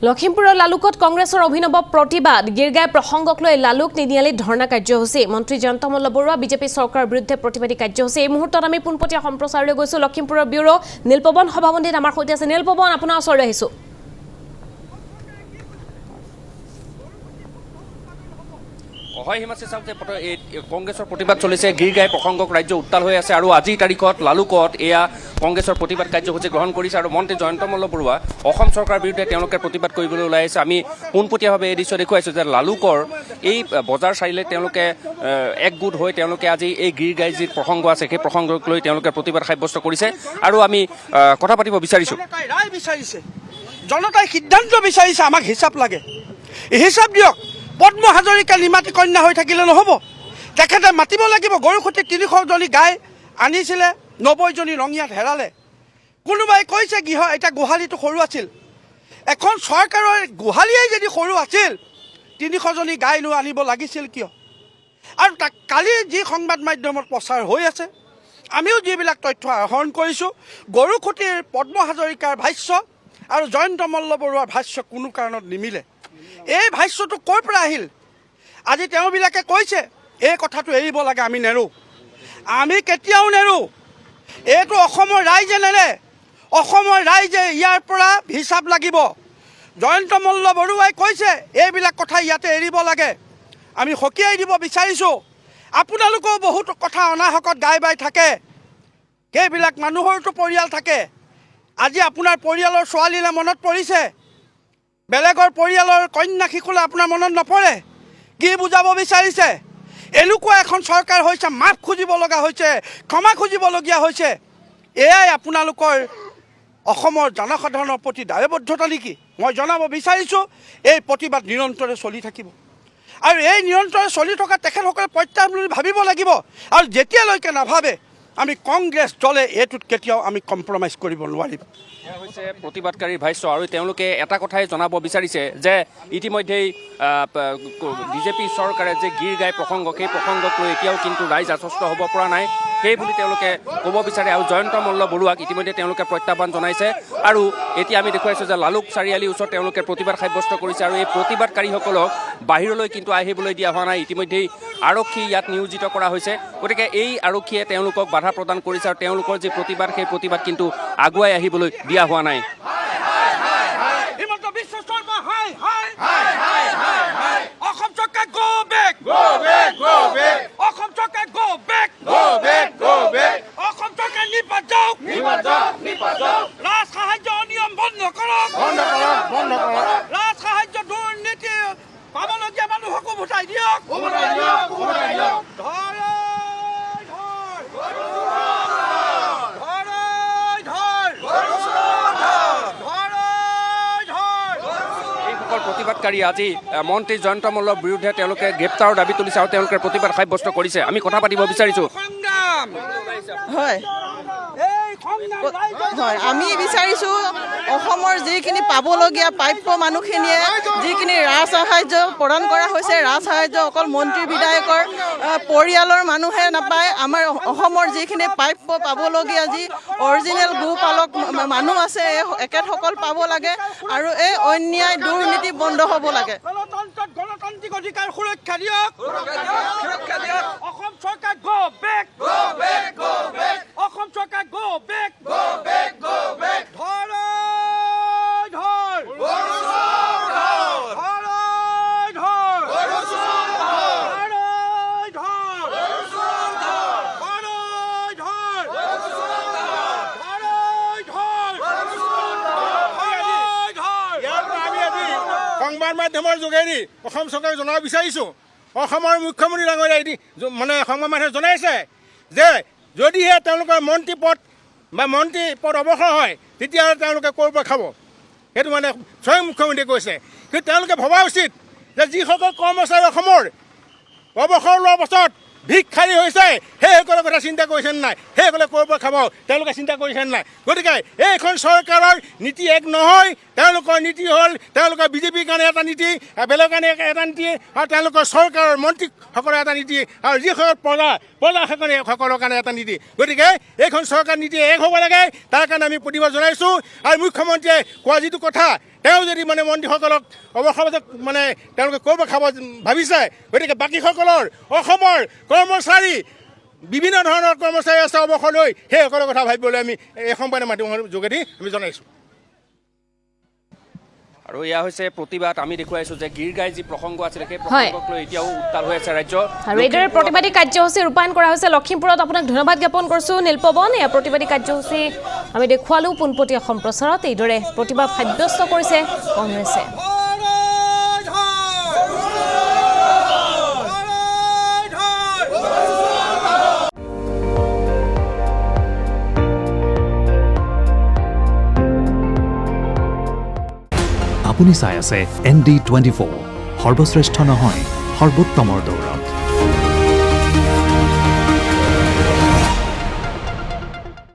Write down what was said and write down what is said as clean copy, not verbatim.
লখিমপুৰৰ লালুকত কংগ্ৰেছৰ অভিনৱ প্ৰতিবাদ গিৰগাই প্ৰসংগক লৈ লালুক তিনিআলিত ধৰ্ণা কাৰ্যসূচী মন্ত্ৰী জয়ন্ত মল্ল বৰুৱা বিজেপি চৰকাৰৰ বিৰুদ্ধে প্ৰতিবাদী কাৰ্যসূচী এই মুহূৰ্তত আমি পোনপটীয়া সম্প্ৰচাৰলৈ গৈছো লখিমপুৰৰ ব্যুৰো নীলপৱন সভাপতিত আমাৰ সৈতে আছে নীলপৱন আপোনাৰ ওচৰলৈ আহিছো হয় হিমাশ্ৰী চাওক যে কংগ্ৰেছৰ প্ৰতিবাদ চলিছে গিৰগাই প্ৰসংগক ৰাজ্য উত্তাল হৈ আছে আৰু আজিৰ তাৰিখত লালুকত এয়া কংগ্ৰেছৰ প্ৰতিবাদ কাৰ্যসূচী গ্ৰহণ কৰিছে আৰু মন্ত্ৰী জয়ন্ত মল্ল বৰুৱা অসম চৰকাৰৰ বিৰুদ্ধে তেওঁলোকে প্ৰতিবাদ কৰিবলৈ ওলাই আহিছে আমি পোনপটীয়াভাৱে এই দৃশ্য দেখুৱাইছোঁ যে লালুকৰ এই বজাৰ চাৰিআলিত তেওঁলোকে একগোট হৈ তেওঁলোকে আজি এই গিৰগাই যি প্ৰসংগ আছে সেই প্ৰসংগক লৈ তেওঁলোকে প্ৰতিবাদ সাব্যস্ত কৰিছে আৰু আমি কথা পাতিব বিচাৰিছোঁ ৰায় বিচাৰিছে জনতাই সিদ্ধান্ত বিচাৰিছে আমাক হিচাপ লাগে হিচাপ দিয়ক পদ্ম হাজৰিকা নিমাতী কন্যা হৈ থাকিলে নহ'ব তেখেতে মাতিব লাগিব গৰুসুটি ৩০০জনী গাই আনিছিলে ৯০জনী ৰঙিয়াত হেৰালে কোনোবাই কৈছে এতিয়া গোহালিটো সৰু আছিল এখন চৰকাৰৰ গোহালিয়েই যদি সৰু আছিল ৩০০জনী গাই লৈ আনিব লাগিছিল কিয় আৰু কালি যি সংবাদ মাধ্যমত প্ৰচাৰ হৈ আছে আমিও যিবিলাক তথ্য আহৰণ কৰিছোঁ গৰুসুটিৰ পদ্ম হাজৰিকাৰ ভাষ্য আৰু জয়ন্ত মল্ল বৰুৱাৰ ভাষ্য কোনো কাৰণত নিমিলে এই ভাষ্যটো ক'ৰ পৰা আহিল আজি তেওঁবিলাকে কৈছে এই কথাটো এৰিব লাগে আমি নেৰোঁ আমি কেতিয়াও নেৰোঁ এইটো অসমৰ ৰাইজে নেৰে অসমৰ ৰাইজে ইয়াৰ পৰা হিচাপ লাগিব জয়ন্ত মল্ল বৰুৱাই কৈছে এইবিলাক কথা ইয়াতে এৰিব লাগে আমি সকীয়াই দিব বিচাৰিছোঁ আপোনালোকেও বহুত কথা অনাহকত গাই বাই থাকে সেইবিলাক মানুহৰতো পৰিয়াল থাকে আজি আপোনাৰ পৰিয়ালৰ ছোৱালীলৈ মনত পৰিছে বেলেগৰ পৰিয়ালৰ কন্যা শিশুলে আপোনাৰ মনত নপৰে কি বুজাব বিচাৰিছে এনেকুৱা এখন চৰকাৰ হৈছে মাফ খুজিব লগা হৈছে ক্ষমা খুজিবলগীয়া হৈছে এয়াই আপোনালোকৰ অসমৰ জনসাধাৰণৰ প্ৰতি দায়বদ্ধতা নেকি মই জনাব বিচাৰিছোঁ এই প্ৰতিবাদ নিৰন্তৰে চলি থাকিব আৰু এই নিৰন্তৰে চলি থকা তেখেতসকলে প্ৰত্যাহ্বান বুলি ভাবিব লাগিব আৰু যেতিয়ালৈকে নাভাবে আমি কংগ্ৰেছ দলে এইটোত কেতিয়াও আমি কম্প্ৰমাইজ কৰিব নোৱাৰিম এয়া হৈছে প্ৰতিবাদকাৰীৰ ভাষ্য আৰু তেওঁলোকে এটা কথাই জনাব বিচাৰিছে যে ইতিমধ্যেই বিজেপি চৰকাৰে যে গিৰগাই প্ৰসংগ সেই প্ৰসংগক লৈ এতিয়াও কিন্তু ৰাইজ আশ্বস্ত হ'ব পৰা নাই সেই বুলি তেওঁলোকে ক'ব বিচাৰে আৰু জয়ন্ত মল্ল বৰুৱাক ইতিমধ্যে তেওঁলোকে প্ৰত্যাহ্বান জনাইছে আৰু এতিয়া আমি দেখুৱাইছোঁ যে লালুক চাৰিআলিৰ ওচৰত তেওঁলোকে প্ৰতিবাদ সাব্যস্ত কৰিছে আৰু এই প্ৰতিবাদকাৰীসকলক বাহিৰলৈ কিন্তু আহিবলৈ দিয়া হোৱা নাই ইতিমধ্যেই আৰক্ষী ইয়াত নিয়োজিত কৰা হৈছে গতিকে এই আৰক্ষীয়ে তেওঁলোকক বাধা প্ৰদান কৰিছে আৰু তেওঁলোকৰ যি প্ৰতিবাদ সেই প্ৰতিবাদ কিন্তু আগুৱাই আহিবলৈ দিয়া হোৱা নাই প্ৰতিবাদকাৰী আজি মন্ত্ৰী জয়ন্ত মল্লৰ বিৰুদ্ধে তেওঁলোকে গ্ৰেপ্তাৰৰ দাবী তুলিছে আৰু তেওঁলোকে প্ৰতিবাদ সাব্যস্ত কৰিছে আমি কথা পাতিব বিচাৰিছোঁ হয় হয় আমি বিচাৰিছোঁ অসমৰ যিখিনি পাবলগীয়া প্ৰাপ্য মানুহখিনিয়ে যিখিনি ৰাজ সাহাৰ্য প্ৰদান কৰা হৈছে ৰাজ সাহাৰ্য অকল মন্ত্ৰী বিধায়কৰ পৰিয়ালৰ মানুহে নাপায় আমাৰ অসমৰ যিখিনি প্ৰাপ্য পাবলগীয়া যি অৰিজিনেল গোপালক মানুহ আছে এখেতসকল পাব লাগে আৰু এই অন্যায় দুৰ্নীতি বন্ধ হ'ব লাগে গণতান্ত্ৰিক অধিকাৰ সুৰক্ষা দিয়ক অসম চৰকাৰ গো বেক অসম চৰকাৰ গো বেক সংবাদ মাধ্যমৰ যোগেদি অসম চৰকাৰক জনাব বিচাৰিছোঁ অসমৰ মুখ্যমন্ত্ৰী ডাঙৰীয়াই মানে সংবাদ মাধ্যমে জনাইছে যে যদিহে তেওঁলোকৰ মন্ত্ৰী পদ অৱসৰ হয় তেতিয়াহ'লে তেওঁলোকে ক'ৰ পৰা খাব সেইটো মানে স্বয়ং মুখ্যমন্ত্ৰীয়ে কৈছে কিন্তু তেওঁলোকে ভবা উচিত যে যিসকল কৰ্মচাৰী অসমৰ অৱসৰ লোৱাৰ পাছত ভিক্ষাৰী হৈছে সেইসকলৰ কথা চিন্তা কৰিছেনে নাই সেইসকলে ক'ৰ পৰা খাব তেওঁলোকে চিন্তা কৰিছেনে নাই গতিকে এইখন চৰকাৰৰ নীতি এক নহয় তেওঁলোকৰ নীতি হ'ল তেওঁলোকৰ বিজেপিৰ কাৰণে এটা নীতি বেলেগৰ কাৰণে এটা নীতি আৰু তেওঁলোকৰ চৰকাৰৰ মন্ত্ৰীসকলৰ এটা নীতি আৰু যিসকল প্ৰজাসকলৰ কাৰণে এটা নীতি গতিকে এইখন চৰকাৰ নীতি এক হ'ব লাগে তাৰ কাৰণে আমি প্ৰতিবাদ জনাইছোঁ আৰু মুখ্যমন্ত্ৰীয়ে কোৱা যিটো কথা তেওঁ যদি মানে মন্ত্ৰীসকলক অৱসৰত মানে তেওঁলোকে ক'ৰ পৰা খাব ভাবিছে, গতিকে বাকীসকলৰ অসমৰ কৰ্মচাৰী বিভিন্ন ধৰণৰ কৰ্মচাৰী আছে অৱসৰ লৈ, সেইসকলৰ কথা ভাবিবলৈ আমি এই সংবাদ মাধ্যমৰ যোগেদি আমি জনাইছোঁ। আৰু এয়া হৈছে প্ৰতিবাদ। আমি দেখুৱাইছোঁ যে গীৰগাই যি প্ৰসংগ আছিলে সেই প্ৰসংগক লৈ এতিয়াও উত্তাল হৈ আছে ৰাজ্য। আৰু এইদৰে প্ৰতিবাদী কাৰ্যসূচী ৰূপায়ণ কৰা হৈছে লখিমপুৰত। আপোনাক ধন্যবাদ জ্ঞাপন কৰিছোঁ নীলপৱন। এয়া প্ৰতিবাদী কাৰ্যসূচী আমি দেখুৱালোঁ পোনপটীয়া সম্প্ৰচাৰত। এইদৰে প্ৰতিবাদ সাব্যস্ত কৰিছে কংগ্ৰেছে। আপুনি চাই আছে ND24, সৰ্বশ্ৰেষ্ঠ নহয় সৰ্বোত্তমৰ দৌৰ।